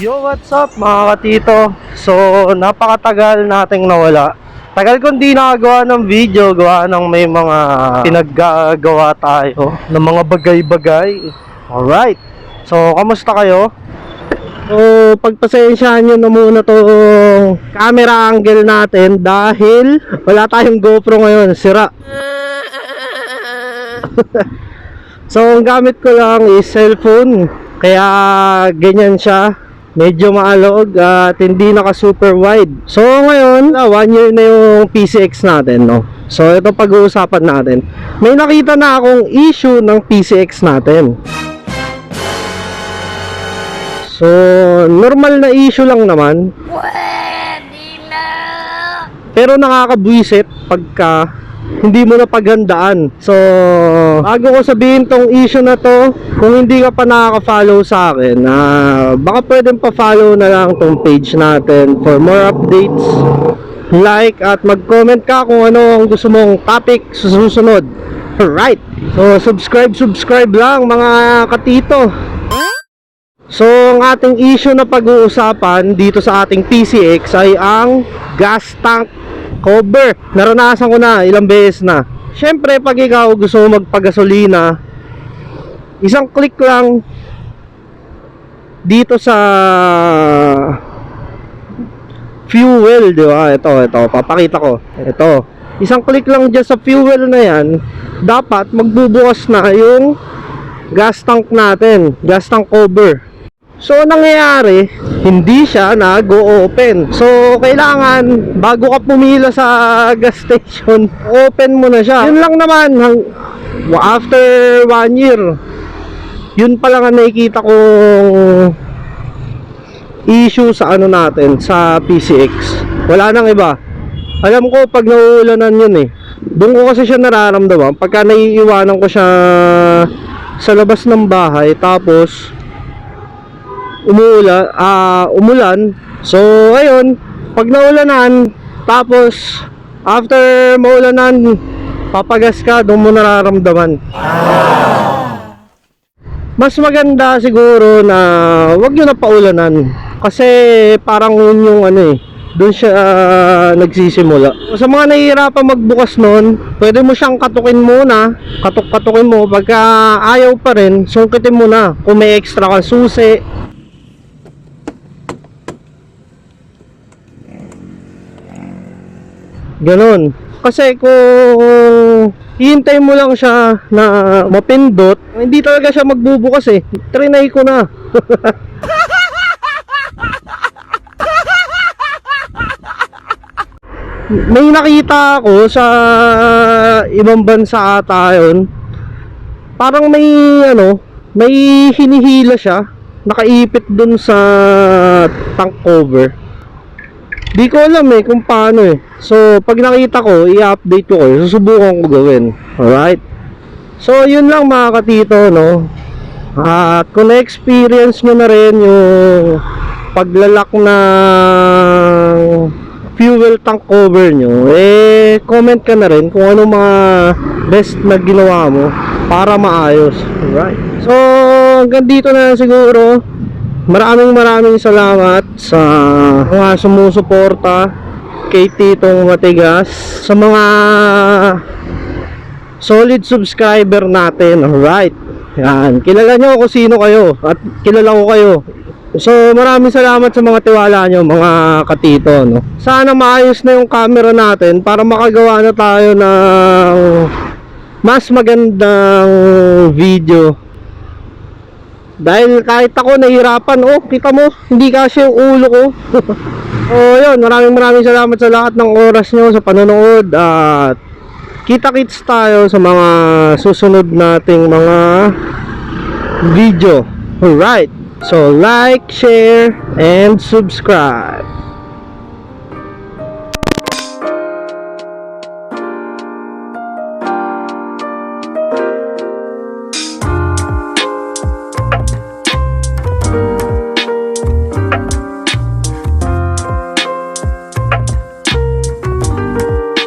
Yo, what's up mga katito? So, napakatagal nating nawala. Tagal kong di nakagawa ng video, gawa ng may mga pinaggagawa tayo ng mga bagay-bagay. Alright, so kamusta kayo? So, pagpasensyahan nyo na muna to camera angle natin dahil wala tayong GoPro ngayon, sira. So, ang gamit ko lang is cellphone, kaya ganyan siya. Medyo maalog at hindi naka super wide. So ngayon, 1 year na yung PCX natin, no? So ito pag-uusapan natin. May nakita na akong issue ng PCX natin. So normal na issue lang naman. Pero nakakabwisit pagka hindi mo na paghandaan. So bago ko sabihin tong issue na to, kung hindi ka pa nakaka-follow sa akin, baka pwedeng pa-follow na lang tong page natin for more updates. Like at mag-comment ka kung ano ang gusto mong topic sa susunod. Alright, so subscribe lang mga katito. So ang ating issue na pag-uusapan dito sa ating PCX ay ang gas tank cover. Naranasan ko na ilang beses na. Syempre pag ikaw gusto mo magpagasolina, isang click lang dito sa fuel, di ba? Ito, papakita ko. Ito, isang click lang dyan sa fuel na yan, dapat magbubukas na yung gas tank natin, gas tank cover. So nangyayari, hindi siya nag-o-open. So kailangan bago ka pumila sa gas station, open mo na siya. Yun lang naman, after 1 year, yun pa lang ang nakikita kong issue sa ano natin, sa PCX. Wala nang iba. Alam ko pag nauulanan yun doon ko kasi siya nararamdaman pagka naiiwanan ko siya sa labas ng bahay, tapos umulan. So ayun, pag naulanan, tapos after maulanan, papagas ka, doon mo nararamdaman. Mas maganda siguro na wag nyo na paulanan, kasi parang yun yung doon siya nagsisimula. Sa mga nahihirapan magbukas nun, pwede mo siyang katukin muna, katuk-katukin mo. Pagka ayaw pa rin, sungkitin mo na kung may extra kang susi. Ganon. Kasi kung hihintay mo lang siya na mapindot, hindi talaga siya magbubukas Trinay ko na. May nakita ako sa ibang bansa ata yun. Parang may hinihila siya, nakaipit dun sa tank cover. Di ko alam kung paano So pag nakita ko, i-update ko susubukan ko gawin. Alright, so yun lang mga katito, no? At kung na-experience nyo na rin yung paglalak ng fuel tank cover nyo, comment ka na rin kung ano mga best na ginawa mo para maayos. Alright, so hanggang dito na siguro. Maraming salamat sa mga sumusuporta kay Titong Matigas, sa mga solid subscriber natin. Alright, yan, kilala nyo kung sino kayo at kilala ko kayo. So maraming salamat sa mga tiwala nyo mga katito, no? Sana maayos na yung camera natin para makagawa na tayo ng mas magandang video. Dahil kahit ako nahihirapan, kita mo, hindi kasi yung ulo ko. So yun, maraming salamat sa lahat ng oras nyo sa panonood. At kita-kits tayo sa mga susunod nating mga video. Alright, so like, share, and subscribe.